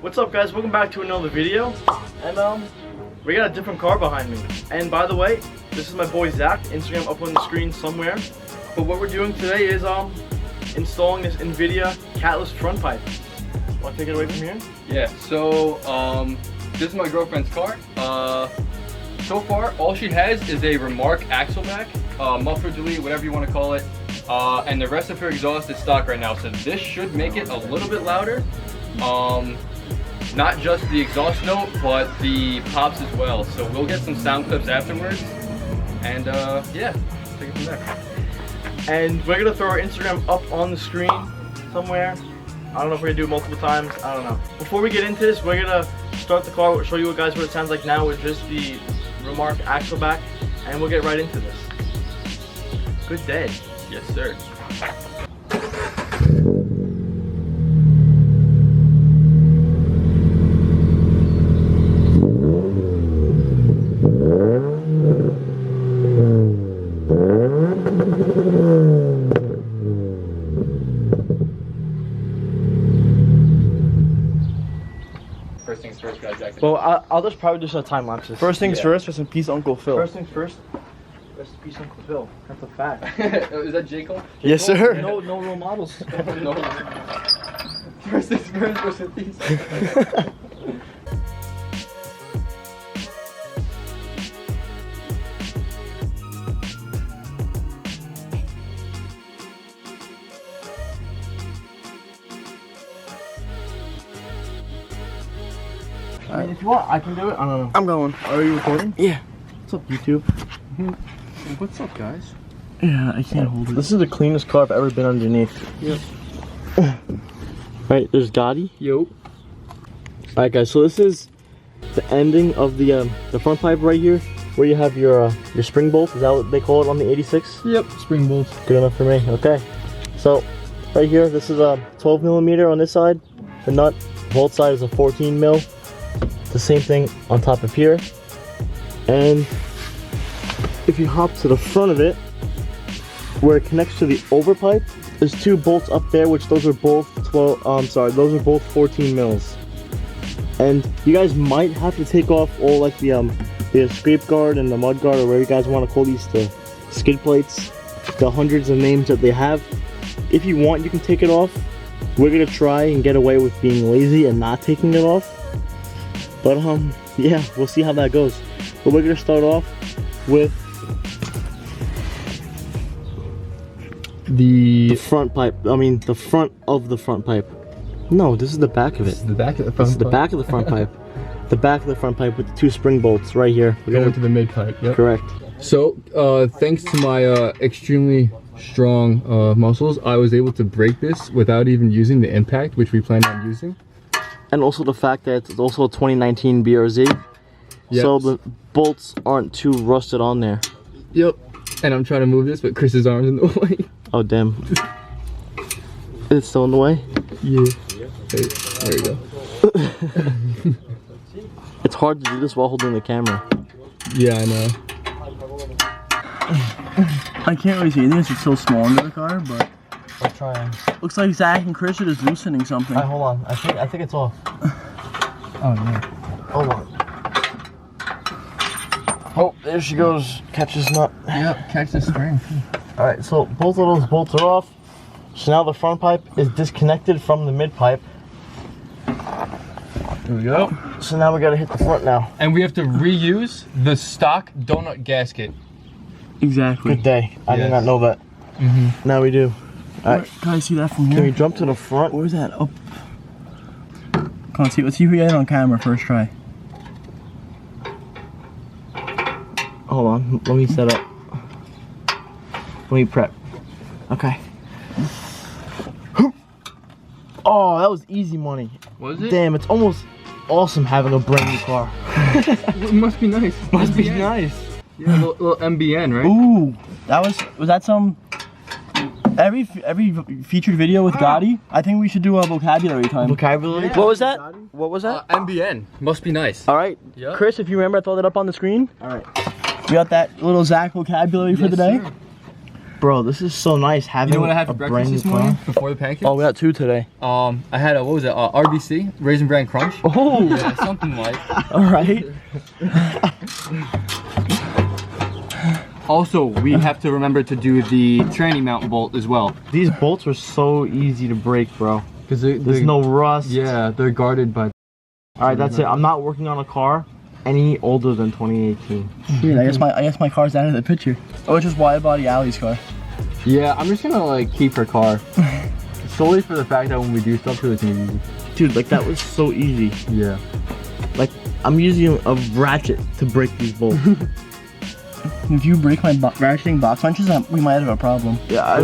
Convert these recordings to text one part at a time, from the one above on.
What's up, guys? Welcome back to another video. And we got a different car behind me. And by the way, this is my boy Zach. Instagram up on the screen somewhere. But what we're doing today is installing this Invidia Catless front pipe. Want to take it away from here? Yeah. So this is my girlfriend's car. So far, all she has is a Remark axle back, muffler delete, whatever you want to call it. And the rest of her exhaust is stock right now. So this should make it a little bit louder. Not just the exhaust note, but the pops as well. So we'll get some sound clips afterwards. And yeah, take it from there. And we're gonna throw our Instagram up on the screen somewhere. I don't know if we're gonna do it multiple times. I don't know. Before we get into this, we're gonna start the car. We'll show you guys what it sounds like now with just the Remark axle back, and we'll get right into this. Good day. Yes, sir. First things first, guys. Well, I'll just probably do some time lapses. First things first, rest in peace, Uncle Phil. First things first. Rest in peace, Uncle Phil. That's a fact. Is that J. Cole? Yes, sir. No role models. No. First things first, rest in peace. I mean, if you want, I can do it. I don't know. I'm going. Are you recording? Yeah. What's up, YouTube? What's up, guys? Yeah, I can't hold it. This is the cleanest car I've ever been underneath. Yep. Right, there's Gotti. Yo. Alright, guys, so this is the ending of the front pipe right here, where you have your spring bolt. Is that what they call it on the 86? Yep, spring bolts. Good enough for me. Okay. So, right here, this is a 12 millimeter on this side. The nut, bolt side is a 14 mil. The same thing on top of here. And if you hop to the front of it, where it connects to the overpipe, there's two bolts up there, which those are both 12. Those are both 14 mils. And you guys might have to take off all like the scrape guard and the mud guard, or whatever you guys want to call these, the skid plates, the hundreds of names that they have. If you want, you can take it off. We're gonna try and get away with being lazy and not taking it off. But yeah, we'll see how that goes. But we're gonna start off with the front pipe. I mean, the front of the front pipe. No, this is the back of it. This is the back of the front This is the back of the front pipe. The back of the front pipe with the two spring bolts right here. We're going to the mid pipe. Yep. Correct. So, thanks to my extremely strong muscles, I was able to break this without even using the impact, which we planned on using. And also the fact that it's also a 2019 BRZ. Yep. So the bolts aren't too rusted on there. Yep. And I'm trying to move this, but Chris's arm's in the way. Oh, damn. It's still in the way? Yeah. Hey, there we go. It's hard to do this while holding the camera. Yeah, I know. I can't really see anything, it's so small under the car, but I'll try. looks like Zach and Chris are just loosening something. Alright, hold on. I think it's off. Oh yeah. Hold on. Oh, there she goes. Catches nut. Yep, catch the spring. Alright, so both of those bolts are off. So now the front pipe is disconnected from the mid pipe. There we go. So now we gotta hit the front now. And we have to reuse the stock donut gasket. Exactly. Good day. I did Yes. not know that. Now we do. Alright, Can I see that from here? can we jump to the front? Where's that? Up. Can't see. Let's see if we get it on camera first try. Hold on, let me set up. Let me prep. Okay. Oh, that was easy money. Was it? Damn, it's almost awesome having a brand new car. It must be nice. Must be nice. Yeah, little MBN, right? Ooh, was that some? Every featured video with Gotti, I think we should do a vocabulary time. Vocabulary? What was that? What was that? MBN. Must be nice. Alright, Yeah. Chris, if you remember, I throw that up on the screen. Alright. We got that little Zach vocabulary for the day. Sir. Bro, this is so nice having You know what I had for a breakfast brand this new morning car. before the pancakes? Oh, we got 2 today. I had a, what was it, RBC, Raisin Bran Crunch. Oh, Yeah, something like. all right. Also, we have to remember to do the tranny mount bolt as well. These bolts are so easy to break, bro. Because There's no rust. Yeah, they're guarded by. All right, that's it. I'm not working on a car any older than 2018. Dude, I guess my car's out of the picture. Oh, it's just wide body Allie's car. Yeah, I'm just gonna like keep her car. Solely for the fact that when we do stuff to it's gonna be easy. Dude, like that was so easy. Yeah. Like I'm using a ratchet to break these bolts. If you break my ratcheting box wrenches, we might have a problem. Yeah, I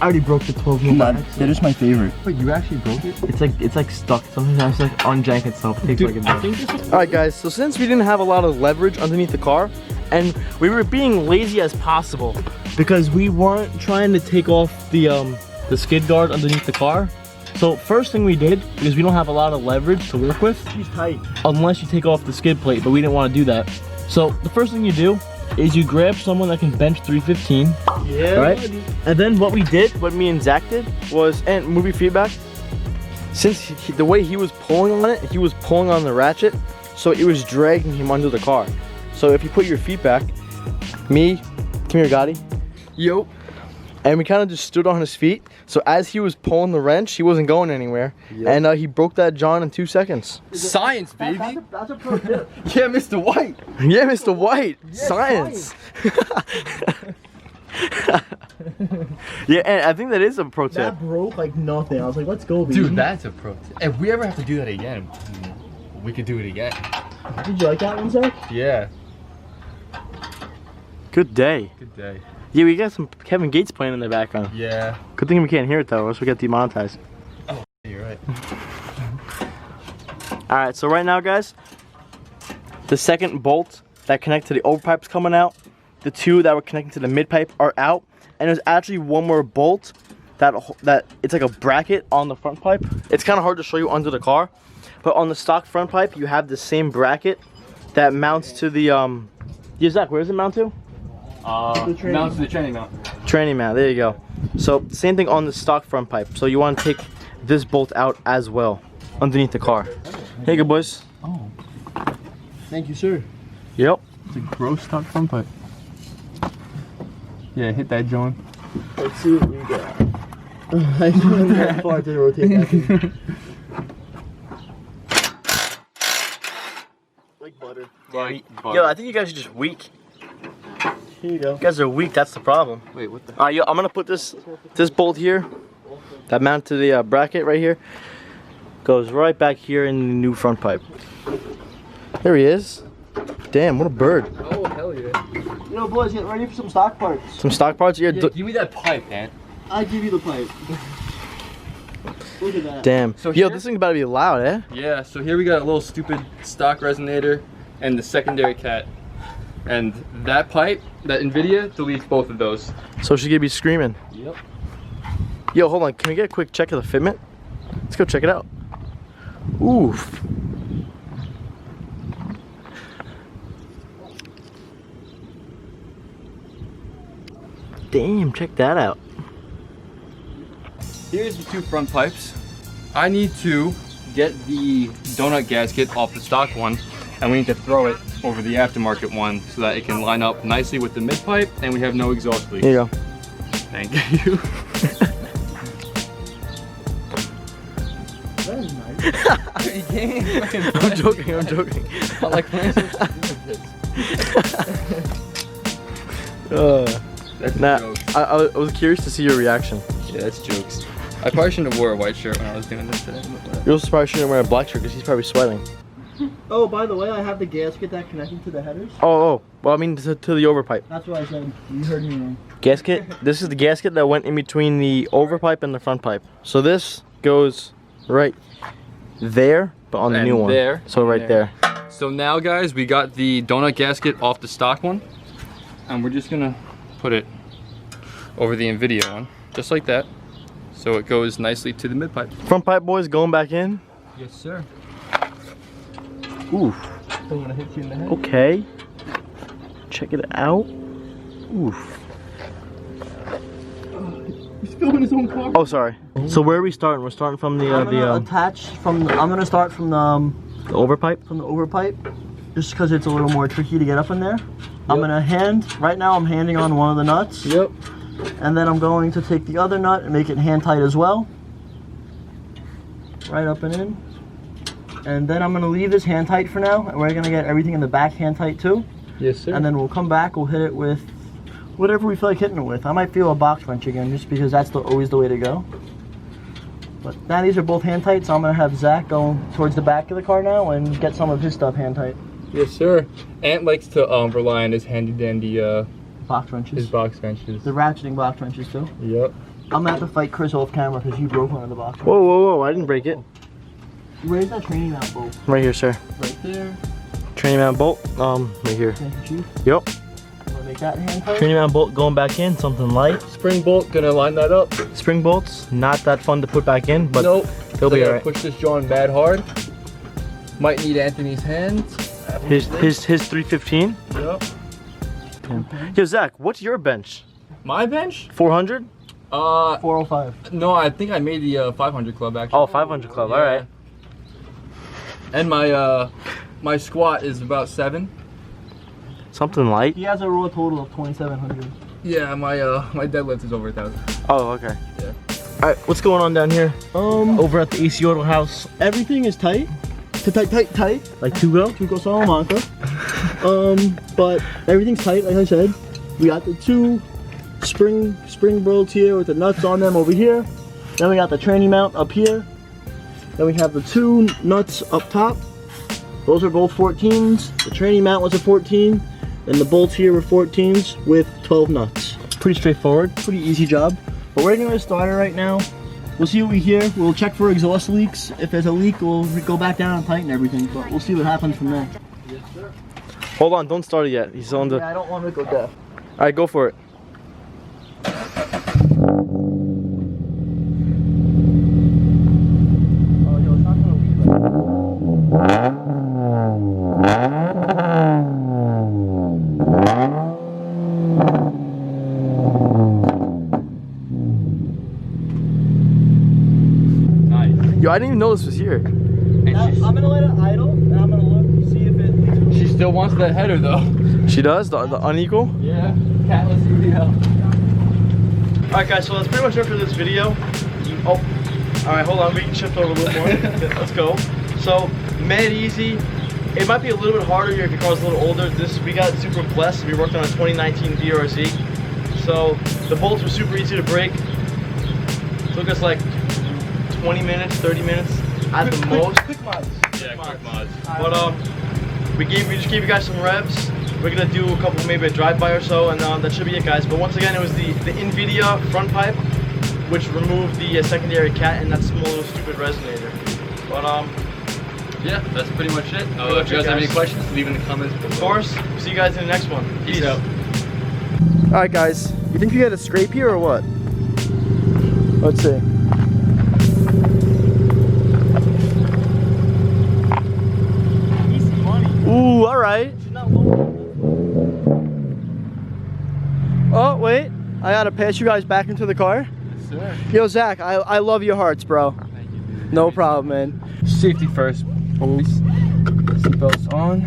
already broke the 12 mil. They're just my favorite. Wait, you actually broke it? It's like stuck. Sometimes I have to like unjank itself. It takes like a day. Alright guys, so since we didn't have a lot of leverage underneath the car, and we were being lazy as possible because we weren't trying to take off the skid guard underneath the car. So first thing we did, because we don't have a lot of leverage to work with, She's tight. unless you take off the skid plate, but we didn't want to do that. So the first thing you do is you grab someone that can bench 315. Yeah. Right? And then what we did, what me and Zach did was, and movie feedback, since the way he was pulling on it, he was pulling on the ratchet, so it was dragging him under the car. So if you put your feet back, me, come here Gotti, Yo. and we kind of just stood on his feet. So as he was pulling the wrench, he wasn't going anywhere. Yep. And he broke that John in 2 seconds. Science, baby. That's a pro tip. Yeah, Mr. White. Yeah, Mr. White, science. Yeah, and I think that is a pro tip. That broke like nothing. I was like, let's go, baby. Dude, that's a pro tip. If we ever have to do that again, we could do it again. Did you like that one, Zach? Yeah. Good day. Good day. Yeah, we got some Kevin Gates playing in the background. Yeah. Good thing we can't hear it though, or else we get demonetized. Oh, you're right. Alright, so right now guys, the second bolt that connected to the overpipe's coming out. The 2 that were connecting to the mid pipe are out. And there's actually one more bolt that it's like a bracket on the front pipe. It's kind of hard to show you under the car, but on the stock front pipe you have the same bracket that mounts to the yeah, Zach, where does it mount to? Mount to the tranny mount. Tranny mount, there you go. So same thing on the stock front pipe. So you want to take this bolt out as well underneath the car. Here you go, boys. Oh. Thank you, sir. Yep. It's a gross stock front pipe. Yeah, hit that, John. Let's see what we got. I don't know how far to rotate that thing. Like butter. Yo, I think you guys are just weak. Here you go. You guys are weak, that's the problem. Wait, what the? Alright, yo, I'm gonna put this bolt here, that mount to the bracket right here, goes right back here in the new front pipe. There he is. Damn, what a bird. Oh, hell yeah. You know, boys, get ready for some stock parts. Some stock parts here. Yeah, give me that pipe, man. I give you the pipe. Look at that. Damn. So Yo, here- this thing's about to be loud, eh? Yeah, so here we got a little stupid stock resonator and the secondary cat. And that pipe, that Invidia, deletes both of those. So she's gonna be screaming. Yep. Yo, hold on, can we get a quick check of the fitment? Let's go check it out. Oof. Damn, check that out. Here's the 2 front pipes. I need to get the donut gasket off the stock one, and we need to throw it over the aftermarket one so that it can line up nicely with the mid pipe and we have no exhaust leaks. Here you go. Thank you. That is nice. I'm joking, I'm joking. Like, that's Nah, jokes. I was curious to see your reaction. Yeah, that's jokes. I probably shouldn't have wore a white shirt when I was doing this today. But whatever. You're also probably shouldn't wear a black shirt because he's probably sweating. Oh, by the way, I have the gasket that connected to the headers. Oh, well, I mean to the overpipe. That's what I said. You heard me wrong. Gasket? This is the gasket that went in between the overpipe and the front pipe. So this goes right there, but on the And new one. there, So and right there. there. So now, guys, we got the donut gasket off the stock one, and we're just gonna put it over the Invidia one, just like that, so it goes nicely to the mid pipe. Front pipe boys going back in. Yes, sir. Oof. Don't want to hit you in the head. Okay. Check it out. Oof. filming his own car. Oh, sorry. So where are we starting? We're starting from the I'm gonna start from the overpipe. From the overpipe, just because it's a little more tricky to get up in there. I'm gonna right now I'm handing on one of the nuts. Yep. And then I'm going to take the other nut and make it hand tight as well. Right up and in. And then I'm gonna leave this hand tight for now, and we're gonna get everything in the back hand tight too. Yes, sir. And then we'll come back, we'll hit it with whatever we feel like hitting it with. I might feel a box wrench again, just because that's always the way to go. But now these are both hand tight, so I'm gonna have Zach go towards the back of the car now and get some of his stuff hand tight. Yes, sir. Ant likes to rely on his handy dandy box wrenches. his box wrenches. The ratcheting box wrenches too. Yep. I'm gonna have to fight Chris off camera because you broke one of the box wrenches. Whoa, whoa, whoa! I didn't break it. Where's that training mount bolt? Right here, sir. Right there. Training mount bolt. Right here. Thank you, Chief. Yep. I'm gonna make that hand tight. Training mount bolt going back in. Something light. Spring bolt, gonna line that up. Spring bolts, not that fun to put back in, but nope. they'll be alright. Push this John bad hard. Might need Anthony's hands. His 315. Yep. Yo, Zach, what's your bench? My bench? 400? 405. No, I think I made the 500 club actually. Oh, 500 club. Yeah. All right. And my my squat is about 7. Something light. He has a raw total of 2,700. Yeah, my my deadlift is over 1,000. Oh, okay. Yeah. All right, what's going on down here? Over at the AC Auto House. Everything is tight. Tight. Like Tugo? Tuco Salamanca. But everything's tight, like I said. We got the 2 spring bolts here with the nuts on them over here. Then we got the training mount up here. Then we have the 2 nuts up top. Those are both 14s. The training mount was a 14. And the bolts here were 14s with 12 nuts. Pretty straightforward. Pretty easy job. But we're gonna start it right now. We'll see what we hear. We'll check for exhaust leaks. If there's a leak, we'll go back down and tighten everything. But we'll see what happens from there. Yes, sir. Hold on, don't start it yet. He's on the... Yeah, I don't want to go deaf. All right, go for it. Oh, yo, it's not gonna leak right now. Yo, I didn't even know this was here. Now, I'm gonna let it idle, and I'm gonna look, see if it leaks. She still wants that header though. She does? The unequal? Yeah. Catless video. Alright guys, so that's pretty much it for this video. Oh, alright, hold on, we can shift over a little more. Let's go. So, mad easy. It might be a little bit harder if your car's a little older. We got super blessed. We worked on a 2019 BRZ. So, the bolts were super easy to break. Took us like 20 minutes, 30 minutes at the most. Quick mods. Yeah, quick mods. But we just gave you guys some revs. We're gonna do a couple, maybe a drive-by or so, and that should be it, guys. But once again, it was the Invidia front pipe, which removed the secondary cat and that small little stupid resonator. But yeah, that's pretty much it. If you guys have any questions, leave in the comments below. of course, see you guys in the next one. Peace out. All right, guys. You think you got a scrape here or what? Let's see. Easy money. Ooh, all right. Oh, wait. I gotta pass you guys back into the car. Yes, sir. Yo, Zach, I love your hearts, bro. Thank you, dude. No problem, man. Safety first, always. Seatbelts on.